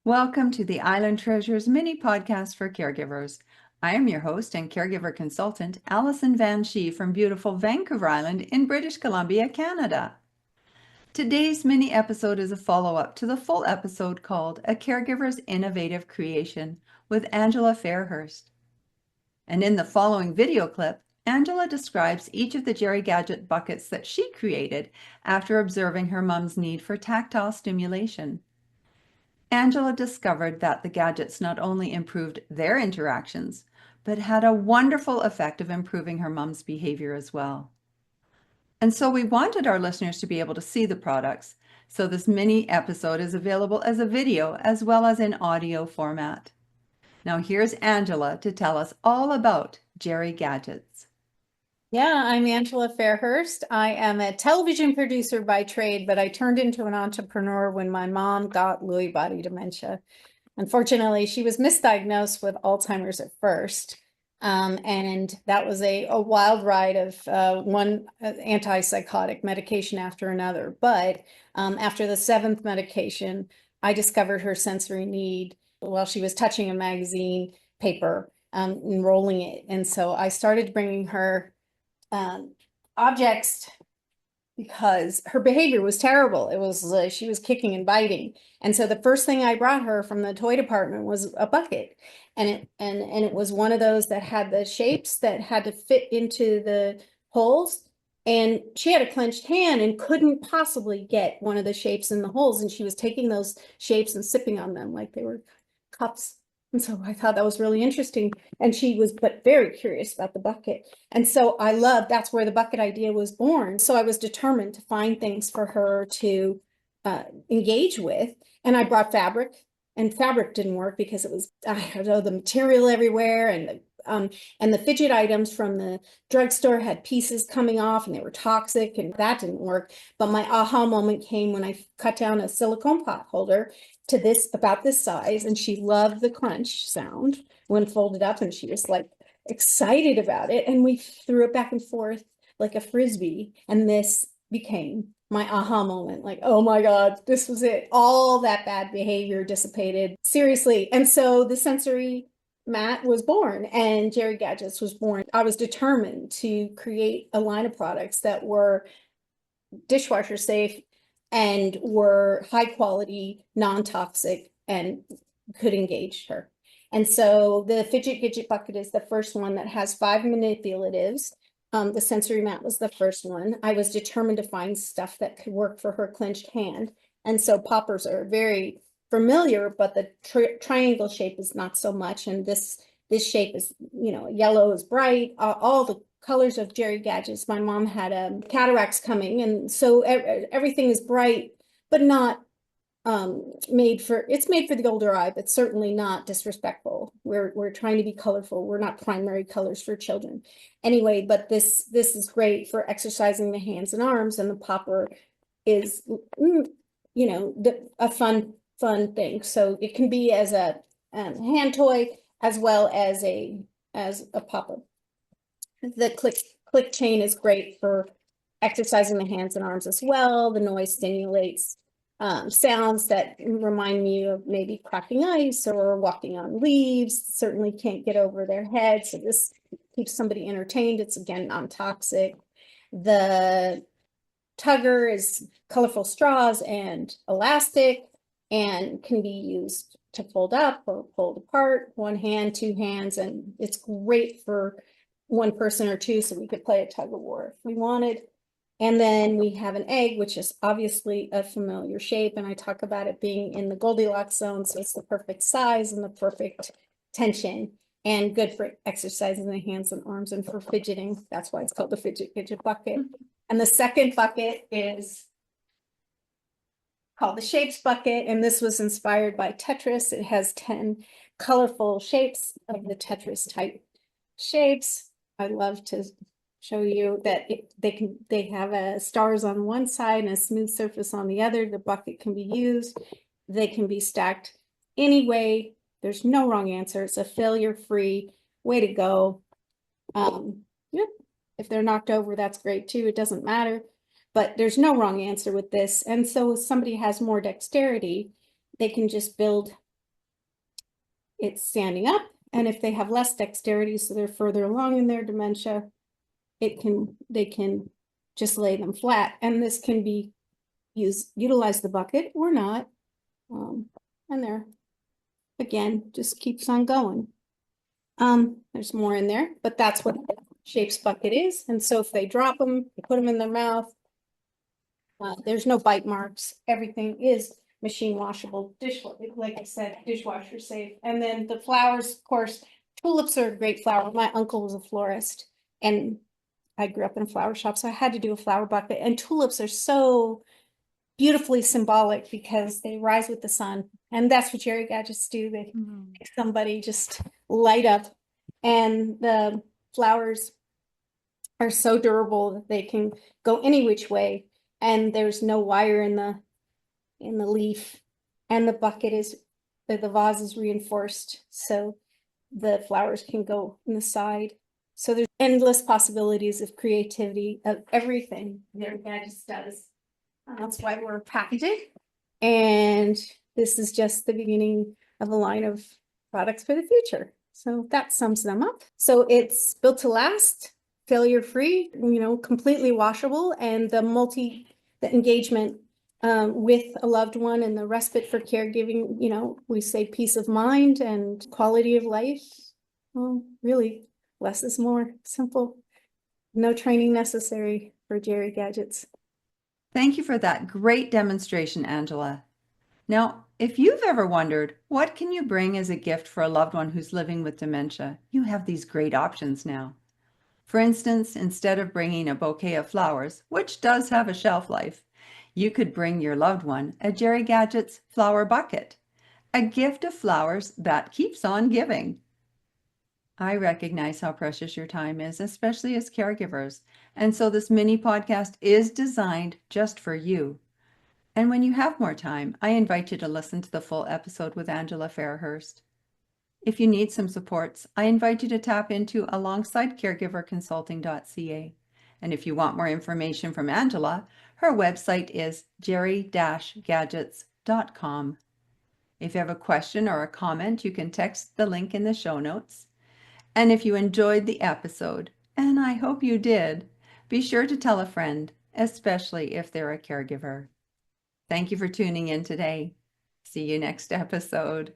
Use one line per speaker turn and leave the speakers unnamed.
Welcome to the Island Treasures mini podcast for caregivers. I am your host and caregiver consultant, Alison Van Schie from beautiful Vancouver Island in British Columbia, Canada. Today's mini episode is a follow-up to the full episode called A Caregiver's Innovative Creation with Angela Fairhurst. And in the following video clip, Angela describes each of the Geri-Gadget buckets that she created after observing her mom's need for tactile stimulation. Angela discovered that the gadgets not only improved their interactions, but had a wonderful effect of improving her mom's behavior as well. And so we wanted our listeners to be able to see the products, so this mini episode is available as a video as well as in audio format. Now here's Angela to tell us all about Geri-Gadgets.
Yeah, I'm Angela Fairhurst. I am a television producer by trade, but I turned into an entrepreneur when my mom got Lewy Body Dementia. Unfortunately, she was misdiagnosed with Alzheimer's at first. And that was a wild ride of one antipsychotic medication after another. But after the seventh medication, I discovered her sensory need while she was touching a magazine paper, and rolling it. And so I started bringing her objects because her behavior was terrible. It was she was kicking and biting. And so the first thing I brought her from the toy department was a bucket. And it was one of those that had the shapes that had to fit into the holes. And she had a clenched hand and couldn't possibly get one of the shapes in the holes. And she was taking those shapes and sipping on them like they were cups. And so I thought that was really interesting. And she was but very curious about the bucket. And so that's where the bucket idea was born. So I was determined to find things for her to engage with. And I brought fabric, and fabric didn't work because it was, I don't know, the material everywhere, and the fidget items from the drugstore had pieces coming off and they were toxic, and that didn't work. But my aha moment came when I cut down a silicone pot holder to about this size, and she loved the crunch sound when folded up, and she was like excited about it, and we threw it back and forth like a frisbee, and this became my aha moment. Like, oh my God, this was it. All that bad behavior dissipated, seriously. And so the sensory mat was born, and Geri-Gadgets was born. I was determined to create a line of products that were dishwasher safe and were high quality, non-toxic, and could engage her. And so the Fidget-Gadget bucket is the first one that has 5 manipulatives. The sensory mat was the first one. I was determined to find stuff that could work for her clenched hand. And so poppers are very familiar, but the triangle shape is not so much. And this shape is, yellow is bright. All the colors of Geri-Gadgets. My mom had cataracts coming, and so everything is bright, but not it's made for the older eye, but certainly not disrespectful. We're trying to be colorful. We're not primary colors for children. Anyway, but this is great for exercising the hands and arms, and the popper is, a fun thing. So it can be as a hand toy as well as a popper. The click chain is great for exercising the hands and arms as well. The noise stimulates sounds that remind me of maybe cracking ice or walking on leaves. Certainly can't get over their head. So this keeps somebody entertained. It's, again, non-toxic. The tugger is colorful straws and elastic, and can be used to fold up or pulled apart, one hand, two hands, and it's great for one person or two, so we could play a tug of war if we wanted. And then we have an egg, which is obviously a familiar shape, and I talk about it being in the Goldilocks zone, so it's the perfect size and the perfect tension, and good for exercising the hands and arms and for fidgeting. That's why it's called the Fidget-Gadget bucket. And the second bucket is called the Shapes bucket, and this was inspired by Tetris. It has 10 colorful shapes of the Tetris type shapes. I love to show you that they have stars on one side and a smooth surface on the other. The bucket can be used. They can be stacked any way. There's no wrong answer. It's a failure-free way to go. Yeah, if they're knocked over, that's great too. It doesn't matter. But there's no wrong answer with this. And so if somebody has more dexterity, they can just build it's standing up. And if they have less dexterity, so they're further along in their dementia, they can just lay them flat. And this can be utilize the bucket or not. And there, again, just keeps on going. There's more in there, but that's what the Shapes bucket is. And so if they drop them, you put them in their mouth. There's no bite marks. Everything is machine washable, like I said, dishwasher safe. And then the flowers, of course, tulips are a great flower. My uncle was a florist, and I grew up in a flower shop, so I had to do a flower bucket. And tulips are so beautifully symbolic because they rise with the sun, and that's what Geri-Gadgets do. They make somebody just light up, and the flowers are so durable that they can go any which way, and there's no wire in the leaf, and the bucket is the vase is reinforced so the flowers can go in the side. So there's endless possibilities of creativity of everything Geri-Gadgets does. That's why we're packaging. And this is just the beginning of a line of products for the future. So that sums them up. So it's built to last, failure-free, completely washable, and the engagement with a loved one and the respite for caregiving, we say peace of mind and quality of life. Really, less is more. Simple. No training necessary for Geri-Gadgets.
Thank you for that great demonstration, Angela. Now, if you've ever wondered, what can you bring as a gift for a loved one who's living with dementia? You have these great options now. For instance, instead of bringing a bouquet of flowers, which does have a shelf life, you could bring your loved one a Geri-Gadgets flower bucket, a gift of flowers that keeps on giving. I recognize how precious your time is, especially as caregivers, and so this mini podcast is designed just for you. And when you have more time, I invite you to listen to the full episode with Angela Fairhurst. If you need some supports, I invite you to tap into alongsidecaregiverconsulting.ca. And if you want more information from Angela, her website is geri-gadgets.com. If you have a question or a comment, you can text the link in the show notes. And if you enjoyed the episode, and I hope you did, be sure to tell a friend, especially if they're a caregiver. Thank you for tuning in today. See you next episode.